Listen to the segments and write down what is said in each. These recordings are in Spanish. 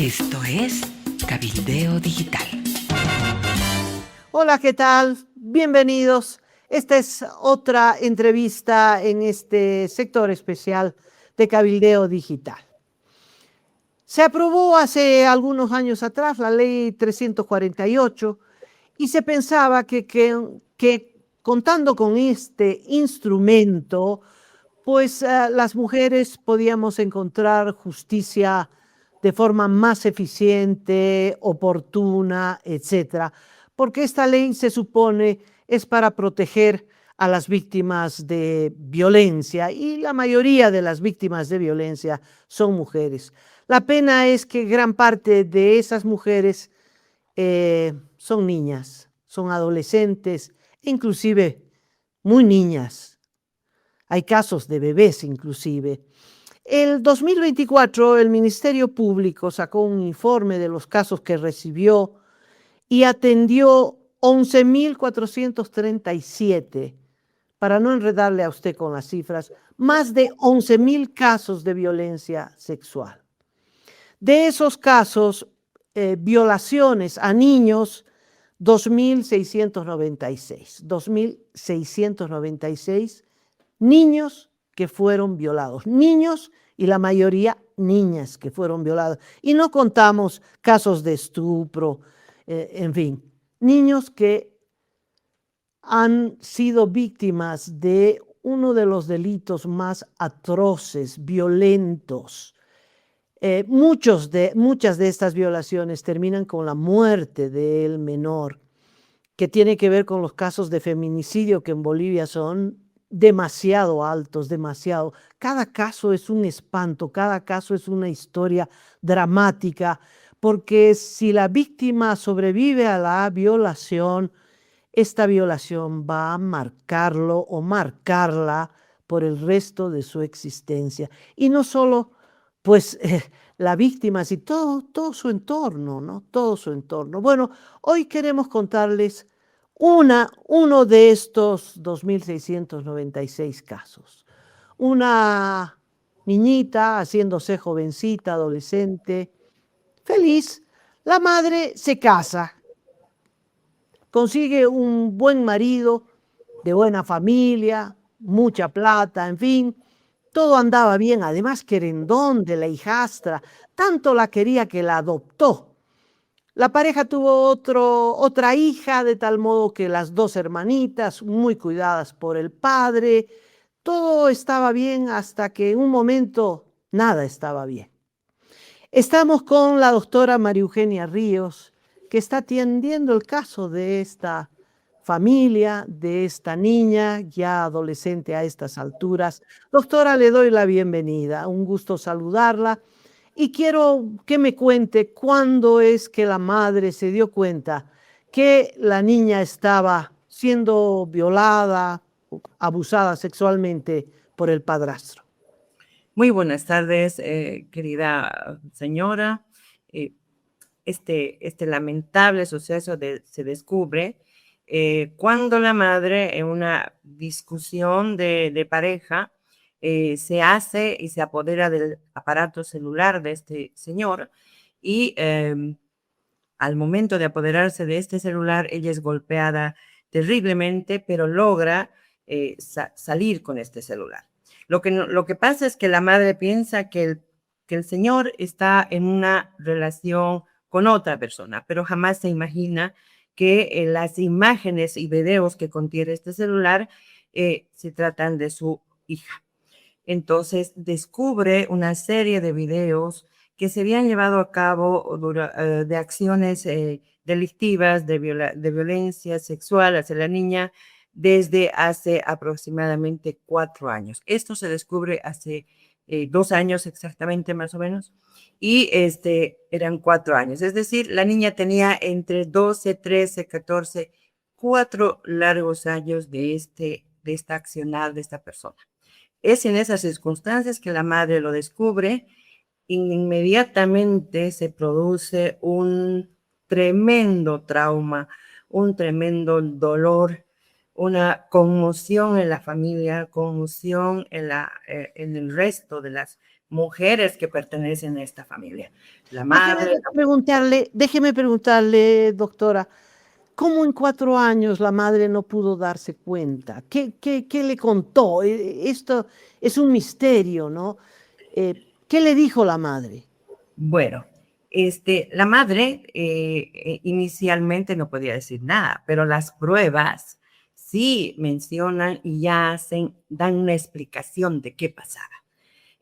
Esto es Cabildeo Digital. Hola, ¿qué tal? Bienvenidos. Esta es otra entrevista en este sector especial de Cabildeo Digital. Se aprobó hace algunos años atrás la ley 348 y se pensaba que contando con este instrumento, pues las mujeres podíamos encontrar justicia de forma más eficiente, oportuna, etcétera, porque esta ley se supone es para proteger a las víctimas de violencia y la mayoría de las víctimas de violencia son mujeres. La pena es que gran parte de esas mujeres son niñas, son adolescentes, inclusive muy niñas. Hay casos de bebés inclusive. El 2024 el Ministerio Público sacó un informe de los casos que recibió y atendió 11.437, para no enredarle a usted con las cifras, más de 11.000 casos de violencia sexual. De esos casos, violaciones a niños, 2.696. 2.696 niños que fueron violados. Niños y la mayoría niñas que fueron violadas. Y no contamos casos de estupro, en fin, niños que han sido víctimas de uno de los delitos más atroces, violentos. Muchas de estas violaciones terminan con la muerte del menor, que tiene que ver con los casos de feminicidio que en Bolivia son demasiado altos, demasiado. Cada caso es un espanto, cada caso es una historia dramática, porque si la víctima sobrevive a la violación, esta violación va a marcarlo o marcarla por el resto de su existencia. Y no solo, pues, la víctima, sino todo su entorno, ¿no? Todo su entorno. Bueno, hoy queremos contarles uno de estos 2.696 casos. Una niñita haciéndose jovencita, adolescente, feliz. La madre se casa, consigue un buen marido, de buena familia, mucha plata, en fin, todo andaba bien, además querendón de la hijastra, tanto la quería que la adoptó. La pareja tuvo otra hija, de tal modo que las dos hermanitas, muy cuidadas por el padre, todo estaba bien hasta que en un momento nada estaba bien. Estamos con la doctora María Eugenia Ríos, que está atendiendo el caso de esta familia, de esta niña ya adolescente a estas alturas. Doctora, le doy la bienvenida, un gusto saludarla y quiero que me cuente cuándo es que la madre se dio cuenta que la niña estaba siendo violada, abusada sexualmente por el padrastro. Muy buenas tardes, querida señora. Eh, este lamentable suceso se descubre cuando la madre, en una discusión de pareja, se hace y se apodera del aparato celular de este señor y al momento de apoderarse de este celular, ella es golpeada terriblemente, pero logra salir con este celular. Lo que pasa es que la madre piensa que el señor está en una relación con otra persona, pero jamás se imagina que las imágenes y videos que contiene este celular se tratan de su hija. Entonces descubre una serie de videos que se habían llevado a cabo de acciones delictivas, de violencia sexual hacia la niña desde hace aproximadamente 4 años. Esto se descubre hace 2 años exactamente, más o menos, y eran 4 años. Es decir, la niña tenía entre 12, 13, 14, 4 largos años de esta accionar de esta persona. Es en esas circunstancias que la madre lo descubre. Inmediatamente se produce un tremendo trauma, un tremendo dolor, una conmoción en la familia, conmoción en el resto de las mujeres que pertenecen a esta familia. La madre. Déjeme preguntarle, doctora, ¿cómo en 4 años la madre no pudo darse cuenta? ¿Qué le contó? Esto es un misterio, ¿no? ¿Qué le dijo la madre? Bueno, la madre inicialmente no podía decir nada, pero las pruebas sí mencionan y ya dan una explicación de qué pasaba.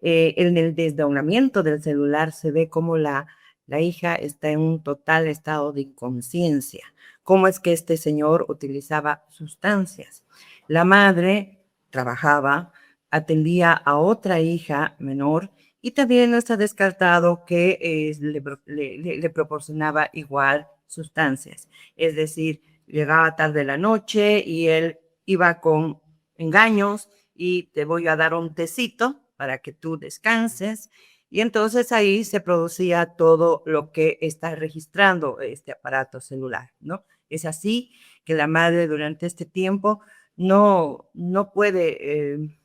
En el desdoblamiento del celular se ve cómo la hija está en un total estado de inconsciencia. ¿Cómo es que este señor utilizaba sustancias? La madre trabajaba, atendía a otra hija menor y también no está descartado que le proporcionaba igual sustancias. Es decir, llegaba tarde la noche y él iba con engaños y te voy a dar un tecito para que tú descanses. Y entonces ahí se producía todo lo que está registrando este aparato celular, ¿no? Es así que la madre durante este tiempo no puede,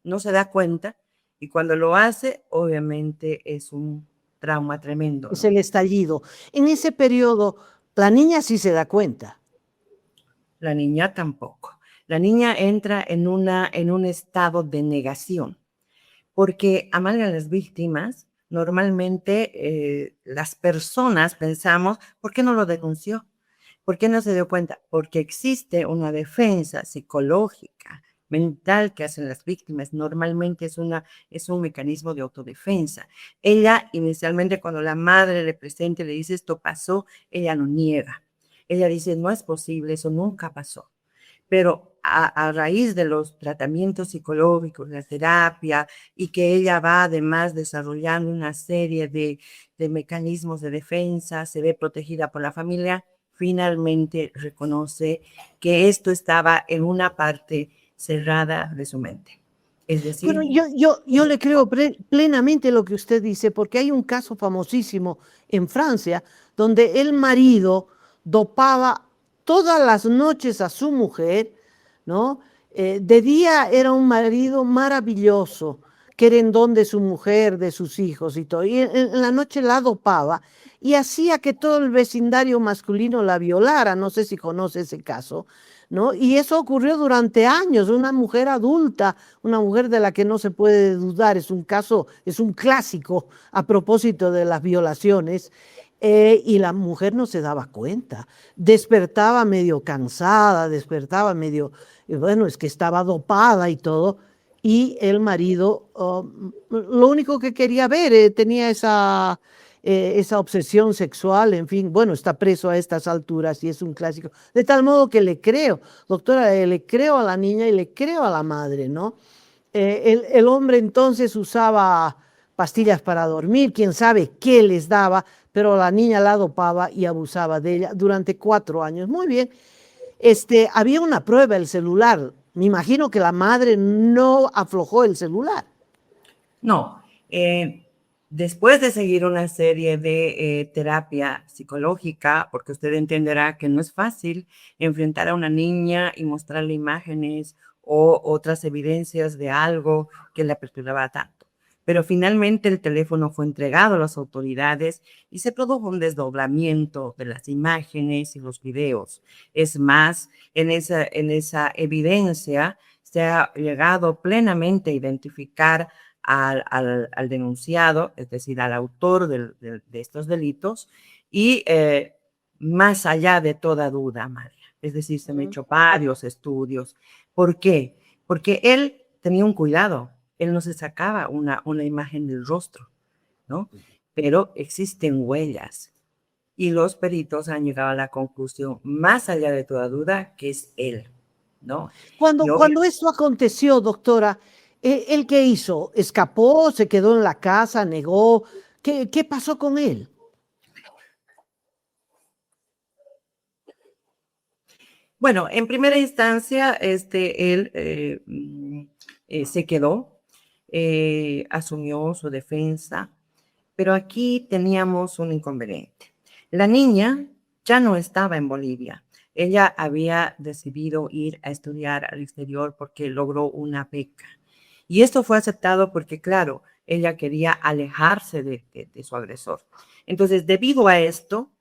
no se da cuenta, y cuando lo hace, obviamente es un trauma tremendo, Es ¿no? el estallido. En ese periodo, la niña sí se da cuenta. La niña tampoco. La niña entra en un estado de negación, porque amarle a las víctimas, normalmente las personas pensamos, ¿por qué no lo denunció? ¿Por qué no se dio cuenta? Porque existe una defensa psicológica, mental que hacen las víctimas. Normalmente es un mecanismo de autodefensa. Ella, inicialmente, cuando la madre le presenta y le dice esto pasó, ella lo niega. Ella dice, no es posible, eso nunca pasó. Pero a raíz de los tratamientos psicológicos, la terapia, y que ella va además desarrollando una serie de mecanismos de defensa, se ve protegida por la familia, finalmente reconoce que esto estaba en una parte cerrada de su mente. Es Bueno, decir, yo le creo plenamente lo que usted dice, porque hay un caso famosísimo en Francia donde el marido dopaba todas las noches a su mujer, ¿no? De día era un marido maravilloso, querendón de su mujer, de sus hijos y todo, y en la noche la dopaba y hacía que todo el vecindario masculino la violara. No sé si conoce ese caso, ¿no? Y eso ocurrió durante años. Una mujer adulta, una mujer de la que no se puede dudar, es un caso, es un clásico a propósito de las violaciones. Y la mujer no se daba cuenta, despertaba medio cansada, despertaba medio, bueno, es que estaba dopada y todo, y el marido, lo único que quería ver, tenía esa obsesión sexual, en fin, bueno, está preso a estas alturas y es un clásico. De tal modo que le creo, doctora, le creo a la niña y le creo a la madre, ¿no? El hombre entonces usaba pastillas para dormir, quién sabe qué les daba, pero la niña la dopaba y abusaba de ella durante 4 años. Muy bien, había una prueba, el celular. Me imagino que la madre no aflojó el celular. no, después de seguir una serie de terapia psicológica, porque usted entenderá que no es fácil enfrentar a una niña y mostrarle imágenes o otras evidencias de algo que la perturbaba tanto. Pero finalmente el teléfono fue entregado a las autoridades y se produjo un desdoblamiento de las imágenes y los videos. Es más, en esa evidencia se ha llegado plenamente a identificar al denunciado, es decir, al autor de estos delitos, y más allá de toda duda, María. Es decir, se me han hecho varios estudios. ¿Por qué? Porque él tenía un cuidado, él no se sacaba una imagen del rostro, ¿no? Pero existen huellas y los peritos han llegado a la conclusión, más allá de toda duda, que es él, ¿no? Cuando esto aconteció, doctora, ¿él qué hizo? ¿Escapó? ¿Se quedó en la casa? ¿Negó? ¿Qué pasó con él? Bueno, en primera instancia, él se quedó, asumió su defensa, pero aquí teníamos un inconveniente. La niña ya no estaba en Bolivia. Ella había decidido ir a estudiar al exterior porque logró una beca. Y esto fue aceptado porque, claro, ella quería alejarse de su agresor. Entonces, debido a esto,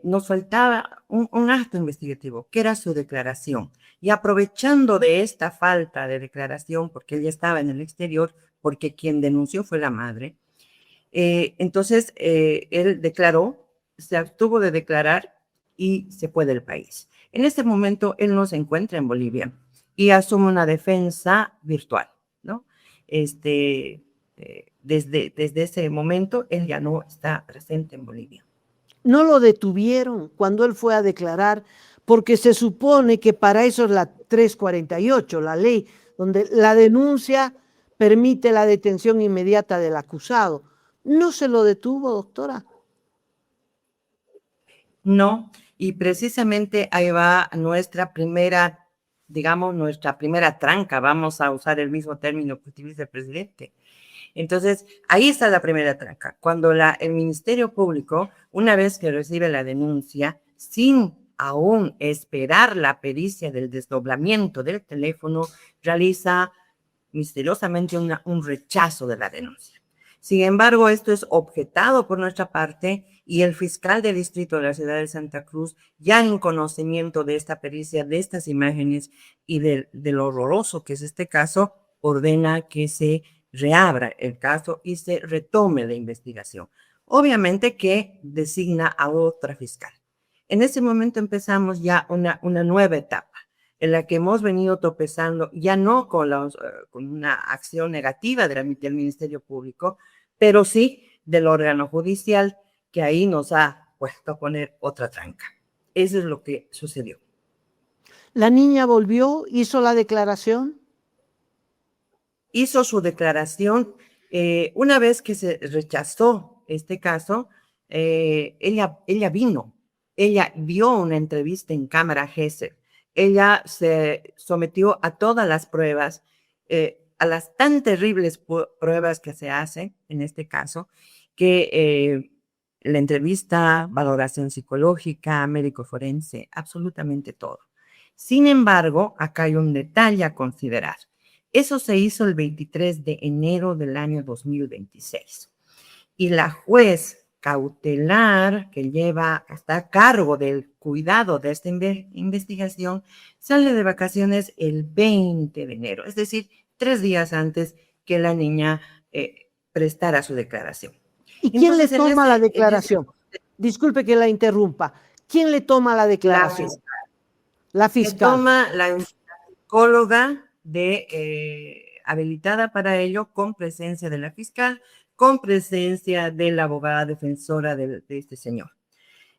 nos faltaba un acto investigativo, que era su declaración. Y aprovechando de esta falta de declaración, porque ella estaba en el exterior, porque quien denunció fue la madre, entonces él declaró, se abstuvo de declarar y se fue del país. En este momento él no se encuentra en Bolivia y asume una defensa virtual, ¿no? Desde ese momento él ya no está presente en Bolivia. No lo detuvieron cuando él fue a declarar, porque se supone que para eso es la 348, la ley, donde la denuncia permite la detención inmediata del acusado. ¿No se lo detuvo, doctora? No, y precisamente ahí va nuestra primera, digamos, nuestra primera tranca. Vamos a usar el mismo término que utiliza el presidente. Entonces, ahí está la primera tranca. Cuando el Ministerio Público, una vez que recibe la denuncia, sin aún esperar la pericia del desdoblamiento del teléfono, realiza misteriosamente un rechazo de la denuncia. Sin embargo, esto es objetado por nuestra parte y el fiscal de distrito de la ciudad de Santa Cruz, ya en conocimiento de esta pericia, de estas imágenes y de lo horroroso que es este caso, ordena que se reabra el caso y se retome la investigación. Obviamente que designa a otra fiscal. En ese momento empezamos ya una nueva etapa en la que hemos venido tropezando, ya no con una acción negativa del Ministerio Público, pero sí del órgano judicial, que ahí nos ha puesto a poner otra tranca. Eso es lo que sucedió. ¿La niña volvió, hizo la declaración? Hizo su declaración. Una vez que se rechazó este caso, ella vio una entrevista en cámara GESEL. Ella se sometió a todas las pruebas, a las tan terribles pruebas que se hacen en este caso, que la entrevista, valoración psicológica, médico forense, absolutamente todo. Sin embargo, acá hay un detalle a considerar. Eso se hizo el 23 de enero del año 2026. Y la juez cautelar que está a cargo del cuidado de esta investigación sale de vacaciones el 20 de enero, es decir, 3 días antes que la niña prestara su declaración. ¿Y quién le toma la declaración? Disculpe que la interrumpa. ¿Quién le toma la declaración? La fiscal. Le toma la psicóloga habilitada para ello, con presencia de la fiscal, con presencia de la abogada defensora de este señor.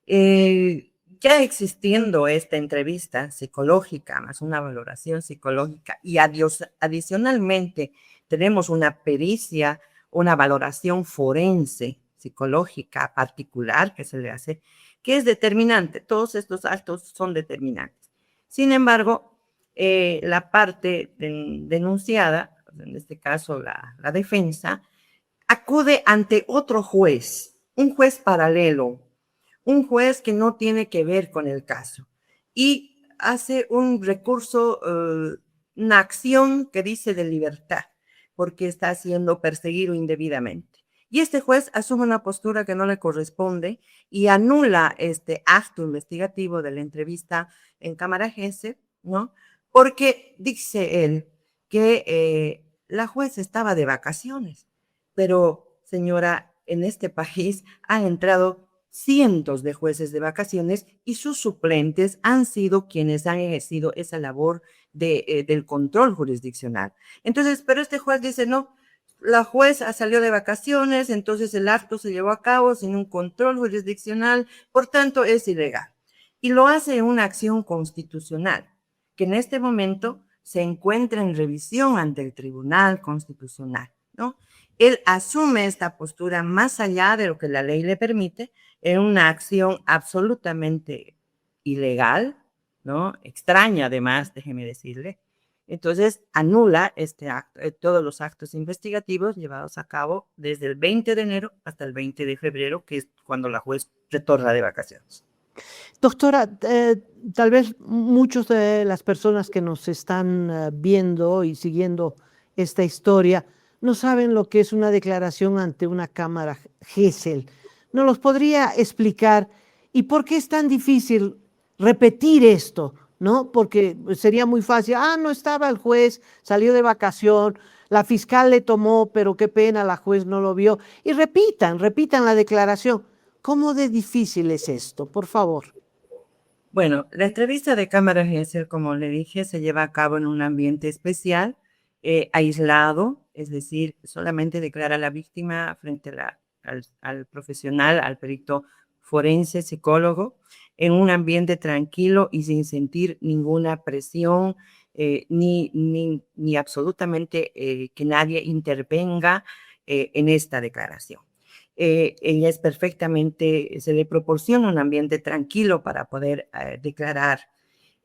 Ya existiendo esta entrevista psicológica, más una valoración psicológica, y adicionalmente tenemos una pericia, una valoración forense psicológica particular que se le hace, que es determinante. Todos estos actos son determinantes. Sin embargo, la parte denunciada, en este caso la defensa, acude ante otro juez, un juez paralelo, un juez que no tiene que ver con el caso, y hace un recurso, una acción que dice de libertad, porque está siendo perseguido indebidamente. Y este juez asume una postura que no le corresponde y anula este acto investigativo de la entrevista en cámara GESEL, ¿no? Porque dice él que la juez estaba de vacaciones. Pero, señora, en este país han entrado cientos de jueces de vacaciones y sus suplentes han sido quienes han ejercido esa labor del control jurisdiccional. Entonces, pero este juez dice, no, la jueza salió de vacaciones, entonces el acto se llevó a cabo sin un control jurisdiccional, por tanto es ilegal. Y lo hace en una acción constitucional, que en este momento se encuentra en revisión ante el Tribunal Constitucional, ¿no? Él asume esta postura más allá de lo que la ley le permite, en una acción absolutamente ilegal, ¿no? Extraña además, déjeme decirle. Entonces, anula este acto, todos los actos investigativos llevados a cabo desde el 20 de enero hasta el 20 de febrero, que es cuando la juez retorna de vacaciones. Doctora, tal vez muchas de las personas que nos están viendo y siguiendo esta historia no saben lo que es una declaración ante una cámara Gesell. ¿Nos los podría explicar? ¿Y por qué es tan difícil repetir esto? ¿No? Porque sería muy fácil. No estaba el juez, salió de vacación, la fiscal le tomó, pero qué pena, la juez no lo vio. Y repitan la declaración. ¿Cómo de difícil es esto? Por favor. Bueno, la entrevista de cámara Gesell, como le dije, se lleva a cabo en un ambiente especial, aislado, es decir, solamente declara la víctima frente a al profesional, al perito forense, psicólogo, en un ambiente tranquilo y sin sentir ninguna presión, ni absolutamente que nadie intervenga en esta declaración. Ella es perfectamente, se le proporciona un ambiente tranquilo para poder declarar.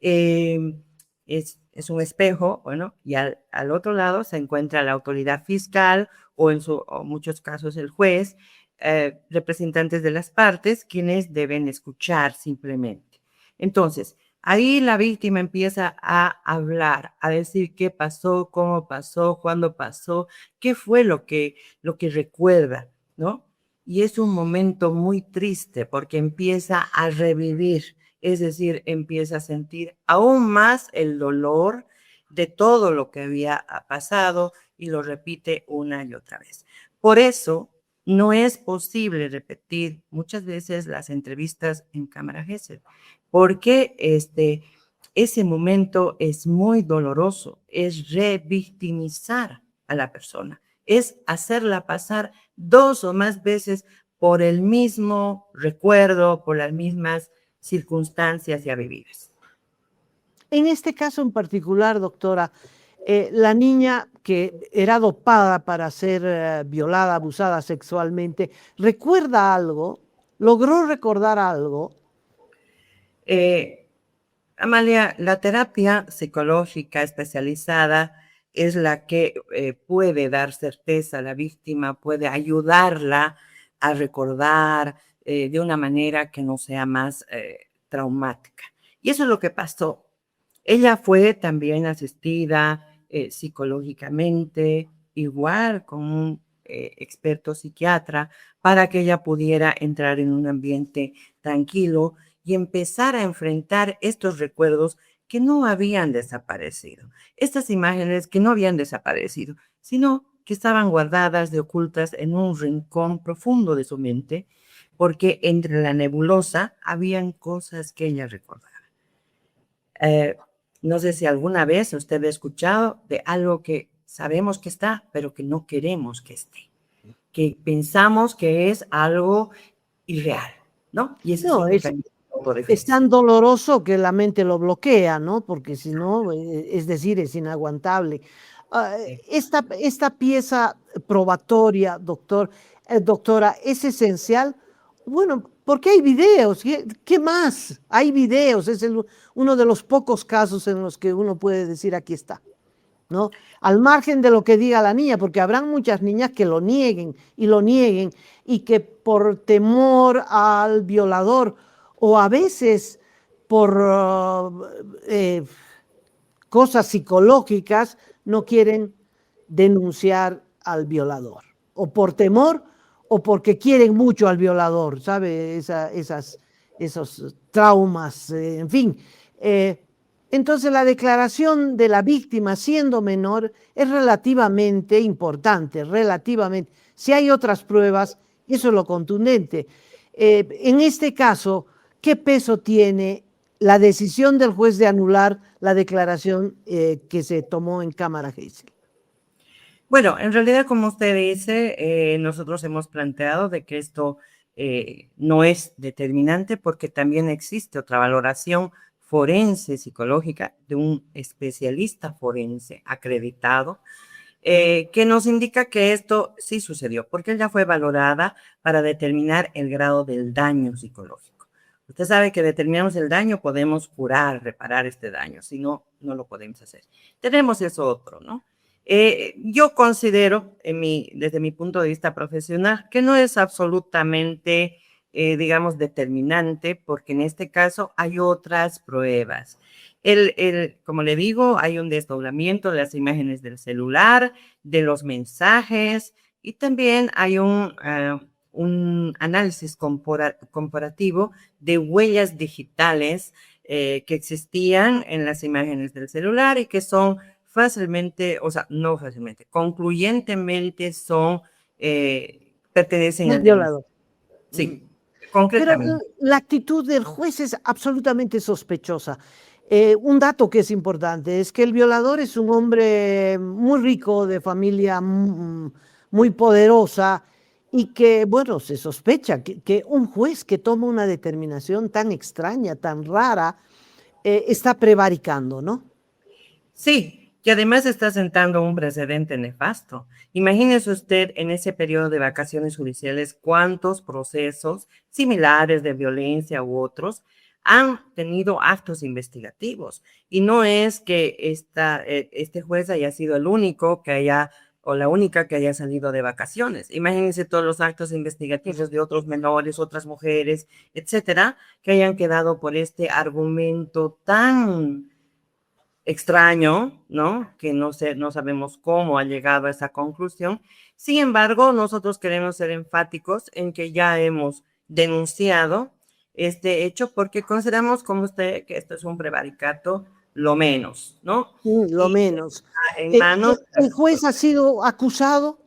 Es un espejo, bueno, y al otro lado se encuentra la autoridad fiscal o en muchos casos el juez, representantes de las partes, quienes deben escuchar simplemente. Entonces, ahí la víctima empieza a hablar, a decir qué pasó, cómo pasó, cuándo pasó, qué fue lo que recuerda, ¿no? Y es un momento muy triste porque empieza a revivir, es decir, empieza a sentir aún más el dolor de todo lo que había pasado y lo repite una y otra vez. Por eso no es posible repetir muchas veces las entrevistas en cámara Gesell, porque ese momento es muy doloroso, es revictimizar a la persona, es hacerla pasar 2 o más veces por el mismo recuerdo, por las mismas circunstancias ya vividas. En este caso en particular, doctora, la niña que era dopada para ser violada, abusada sexualmente, ¿recuerda algo? ¿Logró recordar algo? Amalia, la terapia psicológica especializada es la que puede dar certeza a la víctima, puede ayudarla a recordar de una manera que no sea más traumática. Y eso es lo que pasó. Ella fue también asistida psicológicamente, igual con un experto psiquiatra, para que ella pudiera entrar en un ambiente tranquilo y empezar a enfrentar estos recuerdos que no habían desaparecido, estas imágenes que no habían desaparecido, sino que estaban guardadas de ocultas en un rincón profundo de su mente, porque entre la nebulosa habían cosas que ella recordaba. No sé si alguna vez usted ha escuchado de algo que sabemos que está, pero que no queremos que esté, que pensamos que es algo irreal, ¿no? Y ese es No, un es mecanismo de autodefensa. tan doloroso que la mente lo bloquea, ¿no? Porque si no, es decir, es inaguantable. Esta pieza probatoria, doctora, es esencial. Bueno, porque hay videos. ¿Qué más? Hay videos. Es uno de los pocos casos en los que uno puede decir aquí está, ¿no? Al margen de lo que diga la niña, porque habrán muchas niñas que lo nieguen, y que por temor al violador o a veces por cosas psicológicas no quieren denunciar al violador, o por temor o porque quieren mucho al violador, ¿sabe? Esos traumas, en fin. Entonces la declaración de la víctima siendo menor es relativamente importante, relativamente. Si hay otras pruebas, eso es lo contundente. En este caso, ¿qué peso tiene la decisión del juez de anular la declaración que se tomó en cámara Gesell? Bueno, en realidad, como usted dice, nosotros hemos planteado de que esto no es determinante porque también existe otra valoración forense psicológica de un especialista forense acreditado que nos indica que esto sí sucedió, porque ella fue valorada para determinar el grado del daño psicológico. Usted sabe que determinamos el daño, podemos curar, reparar este daño, si no, no lo podemos hacer. Tenemos eso otro, ¿no? Yo considero, desde mi punto de vista profesional, que no es absolutamente, digamos, determinante, porque en este caso hay otras pruebas. Como le digo, hay un desdoblamiento de las imágenes del celular, de los mensajes, y también hay un análisis comparativo de huellas digitales que existían en las imágenes del celular y que son fácilmente, o sea, no fácilmente, concluyentemente pertenecen Del al delito. violador. Sí, Pero concretamente. la actitud del juez es absolutamente sospechosa. Un dato que es importante es que el violador es un hombre muy rico, de familia muy poderosa, y que, bueno, se sospecha que un juez que toma una determinación tan extraña, tan rara, está prevaricando, ¿no? Sí, y además está sentando un precedente nefasto. Imagínese usted en ese periodo de vacaciones judiciales cuántos procesos similares de violencia u otros han tenido actos investigativos. Y no es que este juez haya sido el único que haya o la única que haya salido de vacaciones. Imagínense todos los actos investigativos de otros menores, otras mujeres, etcétera, que hayan quedado por este argumento tan extraño, ¿no? Que no sé, no sabemos cómo ha llegado a esa conclusión. Sin embargo, nosotros queremos ser enfáticos en que ya hemos denunciado este hecho porque consideramos, como usted, que esto es un prevaricato, lo menos, ¿no? Lo Y menos. está en manos. El juez ha sido acusado,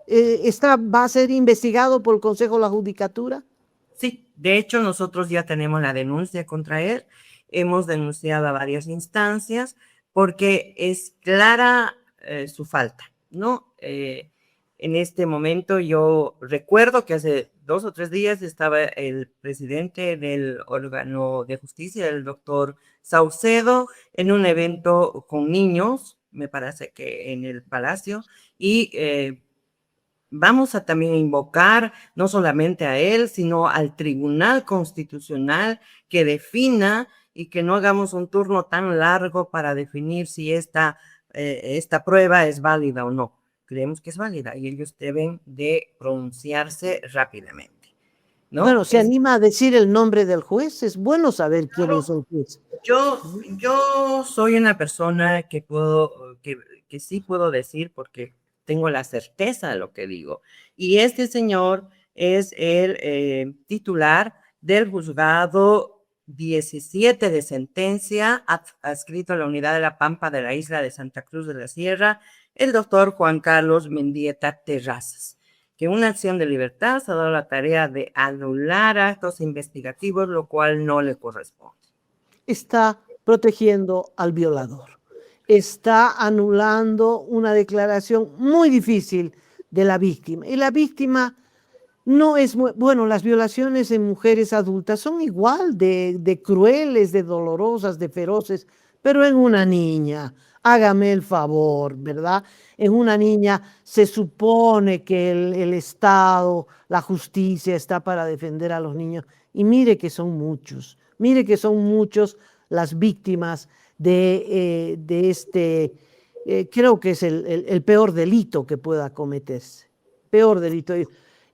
va a ser investigado por el Consejo de la Judicatura. Sí, de hecho, nosotros ya tenemos la denuncia contra él. Hemos denunciado a varias instancias porque es clara su falta, ¿no? En este momento yo recuerdo que hace 2 o 3 días estaba el presidente del órgano de justicia, el doctor Saucedo, en un evento con niños, me parece que en el Palacio, y vamos a también invocar no solamente a él, sino al Tribunal Constitucional que defina y que no hagamos un turno tan largo para definir si esta prueba es válida o no. Creemos que es válida y ellos deben de pronunciarse rápidamente, ¿no? Bueno, se anima a decir el nombre del juez. Es bueno saber quién es el juez. Yo soy una persona que sí puedo decir porque tengo la certeza de lo que digo. Y este señor es el titular del juzgado 17 de sentencia, adscrito a la unidad de La Pampa de la isla de Santa Cruz de la Sierra, el doctor Juan Carlos Mendieta Terrazas, que una acción de libertad se ha dado la tarea de anular actos investigativos, lo cual no le corresponde. Está protegiendo al violador. Está anulando una declaración muy difícil de la víctima. Y la víctima no es bueno, las violaciones en mujeres adultas son igual de crueles, de dolorosas, de feroces, pero en una niña, hágame el favor, ¿verdad? En una niña se supone que el Estado, la justicia está para defender a los niños. Y mire que son muchos las víctimas de este, creo que es el peor delito que pueda cometerse. Peor delito.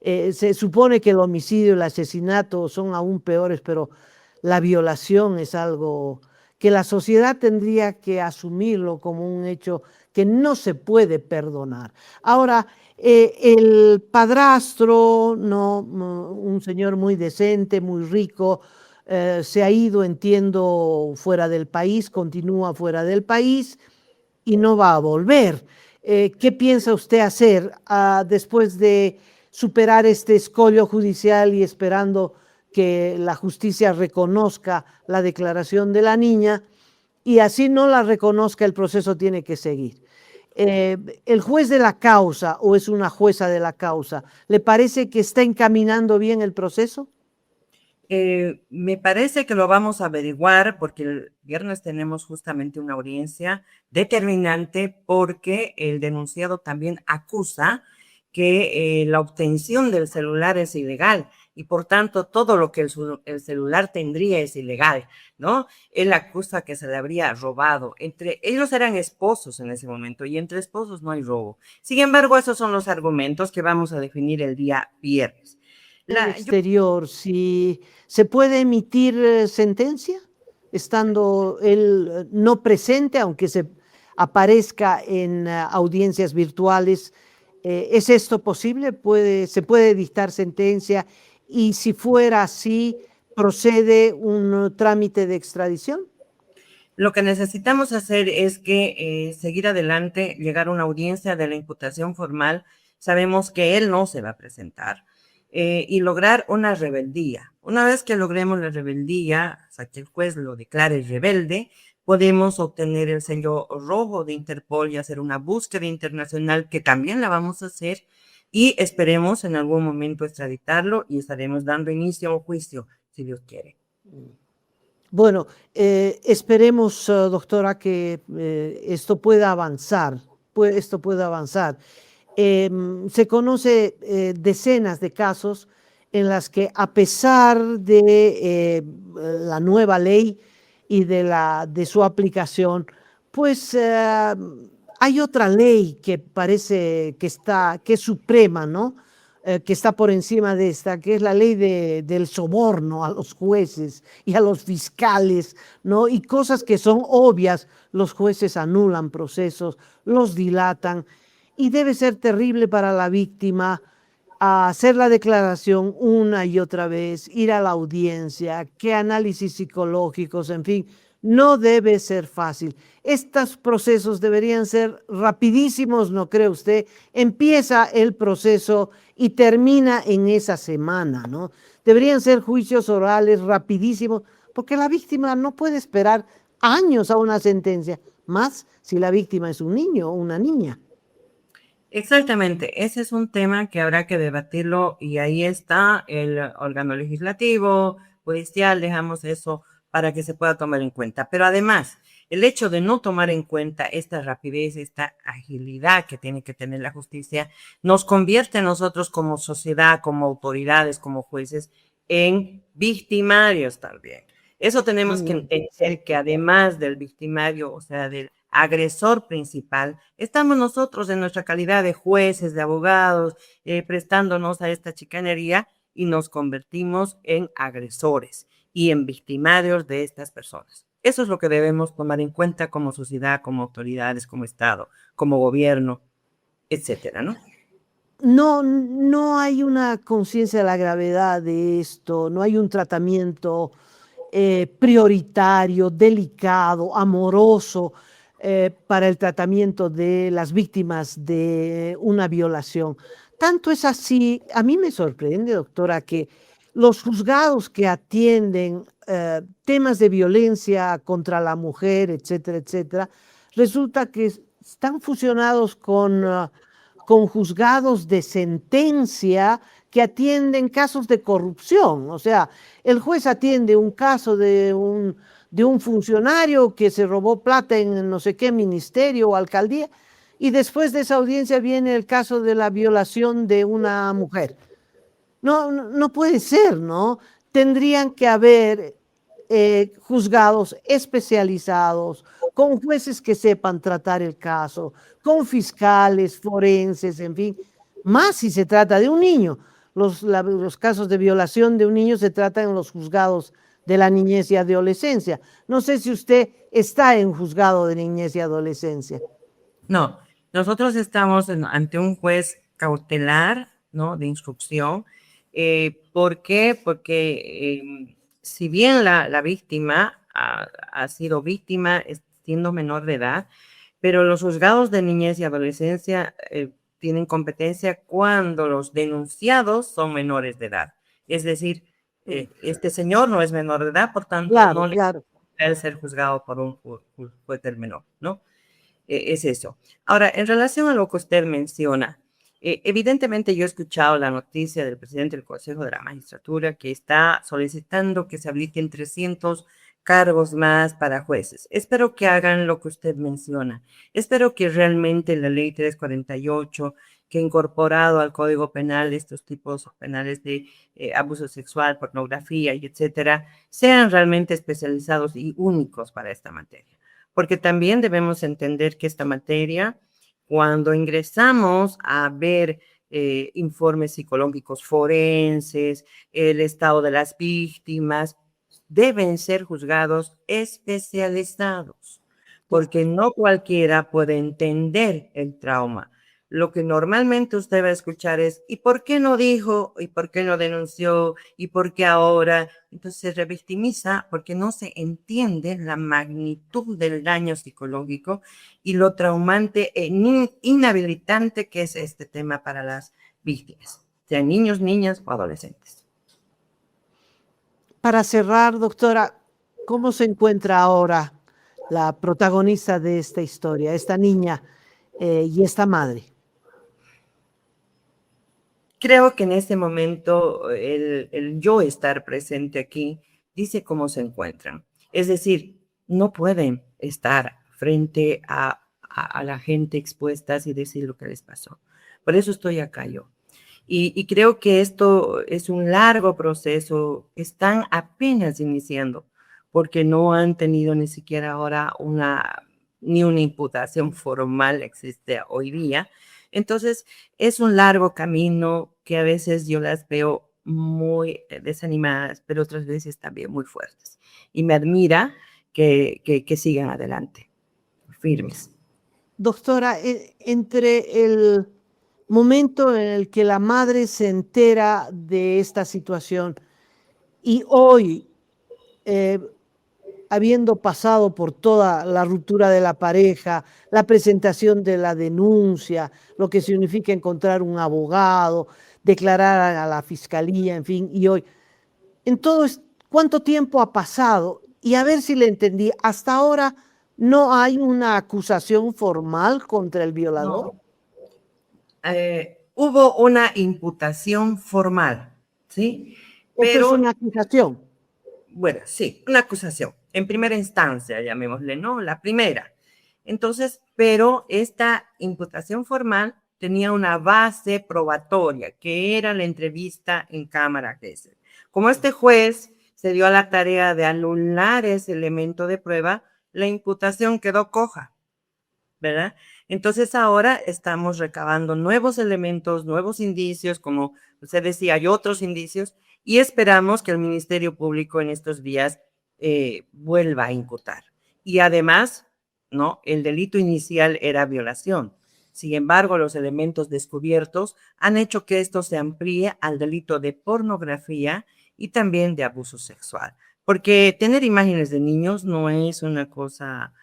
Se supone que el homicidio y el asesinato son aún peores, pero la violación es algo que la sociedad tendría que asumirlo como un hecho que no se puede perdonar. Ahora, el padrastro, un señor muy decente, muy rico, se ha ido, entiendo, fuera del país, continúa fuera del país y no va a volver. ¿Qué piensa usted hacer después de superar este escollo judicial y esperando que la justicia reconozca la declaración de la niña? Y así no la reconozca, el proceso tiene que seguir. ¿El juez de la causa o es una jueza de la causa, le parece que está encaminando bien el proceso? Me parece que lo vamos a averiguar porque el viernes tenemos justamente una audiencia determinante porque el denunciado también acusa que la obtención del celular es ilegal y por tanto todo lo que el celular tendría es ilegal, ¿no? Él acusa que se le habría robado. Ellos eran esposos en ese momento y entre esposos no hay robo. Sin embargo, esos son los argumentos que vamos a definir el día viernes. En el exterior, si se puede emitir sentencia estando él no presente, aunque se aparezca en audiencias virtuales. ¿Es esto posible? ¿Se puede dictar sentencia? Y si fuera así, ¿procede un trámite de extradición? Lo que necesitamos hacer es que seguir adelante, llegar a una audiencia de la imputación formal. Sabemos que él no se va a presentar y lograr una rebeldía. Una vez que logremos la rebeldía, o sea, que el juez lo declare rebelde, podemos obtener el sello rojo de Interpol y hacer una búsqueda internacional que también la vamos a hacer y esperemos en algún momento extraditarlo y estaremos dando inicio a un juicio, si Dios quiere. Bueno, esperemos, doctora, que esto pueda avanzar. Esto pueda avanzar. Se conoce decenas de casos en las que a pesar de la nueva ley y de su aplicación, pues hay otra ley que parece que es suprema, ¿no? Que está por encima de esta, que es la ley del soborno a los jueces y a los fiscales, ¿no? Y cosas que son obvias, los jueces anulan procesos, los dilatan, y debe ser terrible para la víctima hacer la declaración una y otra vez, ir a la audiencia, qué análisis psicológicos, en fin, no debe ser fácil. Estos procesos deberían ser rapidísimos, ¿no cree usted? Empieza el proceso y termina en esa semana, ¿no? Deberían ser juicios orales rapidísimos, porque la víctima no puede esperar años a una sentencia, más si la víctima es un niño o una niña. Exactamente, ese es un tema que habrá que debatirlo y ahí está el órgano legislativo, judicial, dejamos eso para que se pueda tomar en cuenta. Pero además, el hecho de no tomar en cuenta esta rapidez, esta agilidad que tiene que tener la justicia, nos convierte a nosotros como sociedad, como autoridades, como jueces, en victimarios también. Eso tenemos que entender que además del victimario, o sea, del agresor principal, estamos nosotros en nuestra calidad de jueces, de abogados, prestándonos a esta chicanería y nos convertimos en agresores y en victimarios de estas personas. Eso es lo que debemos tomar en cuenta como sociedad, como autoridades, como Estado, como gobierno, etcétera, ¿no? No hay una conciencia de la gravedad de esto, no hay un tratamiento prioritario, delicado, amoroso para el tratamiento de las víctimas de una violación. Tanto es así, a mí me sorprende, doctora, que los juzgados que atienden temas de violencia contra la mujer, etcétera, etcétera, resulta que están fusionados con juzgados de sentencia que atienden casos de corrupción. O sea, el juez atiende un caso de un funcionario que se robó plata en no sé qué ministerio o alcaldía, y después de esa audiencia viene el caso de la violación de una mujer. No puede ser, ¿no? Tendrían que haber juzgados especializados, con jueces que sepan tratar el caso, con fiscales, forenses, en fin, más si se trata de un niño. Los casos de violación de un niño se tratan en los juzgados de la niñez y adolescencia. No sé si usted está en juzgado de niñez y adolescencia. No, nosotros estamos ante un juez cautelar, ¿no? De instrucción. ¿Por qué? Porque si bien la víctima ha sido víctima siendo menor de edad, pero los juzgados de niñez y adolescencia tienen competencia cuando los denunciados son menores de edad. Es decir, este señor no es menor de edad, por tanto, Claro, no le claro. puede ser juzgado por un juez del menor, ¿no? Es eso. Ahora, en relación a lo que usted menciona, evidentemente yo he escuchado la noticia del presidente del Consejo de la Magistratura que está solicitando que se habiliten 300 cargos más para jueces. Espero que hagan lo que usted menciona. Espero que realmente la ley 348, que ha incorporado al Código Penal estos tipos penales de abuso sexual, pornografía y etcétera, sean realmente especializados y únicos para esta materia, porque también debemos entender que esta materia, cuando ingresamos a ver informes psicológicos forenses, el estado de las víctimas, deben ser juzgados especializados, porque no cualquiera puede entender el trauma. Lo que normalmente usted va a escuchar es, ¿y por qué no dijo? ¿Y por qué no denunció? ¿Y por qué ahora? Entonces se revictimiza porque no se entiende la magnitud del daño psicológico y lo traumante e inhabilitante que es este tema para las víctimas, sean niños, niñas o adolescentes. Para cerrar, doctora, ¿cómo se encuentra ahora la protagonista de esta historia, esta niña y esta madre? Creo que en este momento el yo estar presente aquí dice cómo se encuentran. Es decir, no pueden estar frente a la gente expuestas y decir lo que les pasó. Por eso estoy acá yo. Y creo que esto es un largo proceso, están apenas iniciando, porque no han tenido ni siquiera ahora ni una imputación formal existe hoy día. Entonces, es un largo camino que a veces yo las veo muy desanimadas, pero otras veces también muy fuertes. Y me admira que sigan adelante, firmes. Doctora, entre el momento en el que la madre se entera de esta situación y hoy, habiendo pasado por toda la ruptura de la pareja, la presentación de la denuncia, lo que significa encontrar un abogado, declarar a la fiscalía, en fin, y hoy, en todo ¿cuánto tiempo ha pasado? Y a ver si le entendí, hasta ahora no hay una acusación formal contra el violador. No. Hubo una imputación formal, ¿sí? Esto es Pero, una acusación. bueno, sí, una acusación. En primera instancia, llamémosle, ¿no? La primera. Entonces, pero esta imputación formal tenía una base probatoria, que era la entrevista en cámara Gesell. Como este juez se dio a la tarea de anular ese elemento de prueba, la imputación quedó coja, ¿verdad? Entonces ahora estamos recabando nuevos elementos, nuevos indicios, como usted decía, hay otros indicios, y esperamos que el Ministerio Público en estos días vuelva a imputar. Y además, ¿no? El delito inicial era violación. Sin embargo, los elementos descubiertos han hecho que esto se amplíe al delito de pornografía y también de abuso sexual. Porque tener imágenes de niños no es una cosa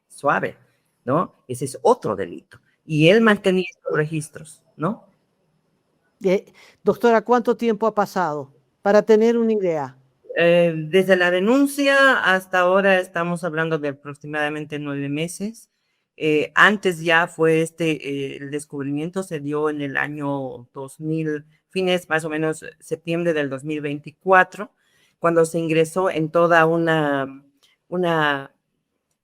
suave, ¿no? Ese es otro delito. Y él mantenía estos registros, ¿no? Doctora, ¿cuánto tiempo ha pasado? Para tener una idea. Desde la denuncia hasta ahora estamos hablando de aproximadamente 9 meses. Antes ya fue el descubrimiento se dio en el año 2000, fines más o menos septiembre del 2024, cuando se ingresó en toda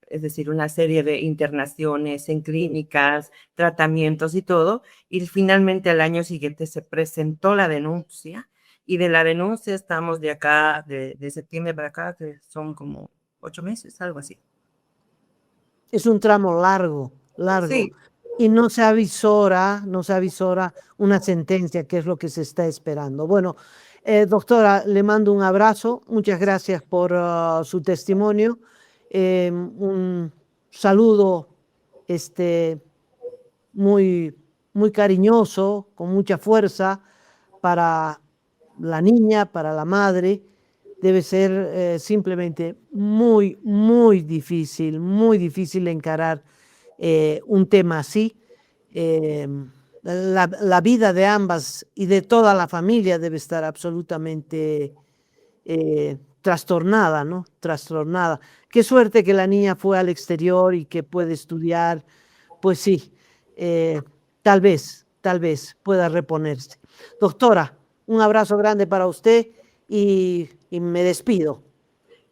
es decir, una serie de internaciones en clínicas, tratamientos y todo, y finalmente al año siguiente se presentó la denuncia, y de la denuncia estamos de acá, de septiembre para acá, que son como 8 meses, algo así. Es un tramo largo. Sí. Y no se avisora una sentencia, que es lo que se está esperando. Bueno, doctora, le mando un abrazo. Muchas gracias por su testimonio. Un saludo muy, muy cariñoso, con mucha fuerza para la niña, para la madre. Debe ser simplemente muy, muy difícil encarar un tema así. La vida de ambas y de toda la familia debe estar absolutamente trastornada, ¿no? Trastornada. Qué suerte que la niña fue al exterior y que puede estudiar. Pues sí, tal vez pueda reponerse. Doctora, un abrazo grande para usted y me despido.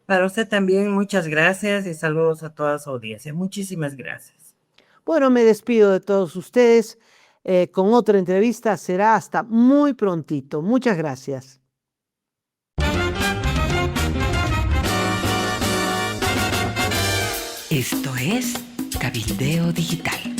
Para usted también, muchas gracias y saludos a toda su audiencia. Muchísimas gracias. Bueno, me despido de todos ustedes. Con otra entrevista será hasta muy prontito. Muchas gracias. Esto es Cabildeo Digital.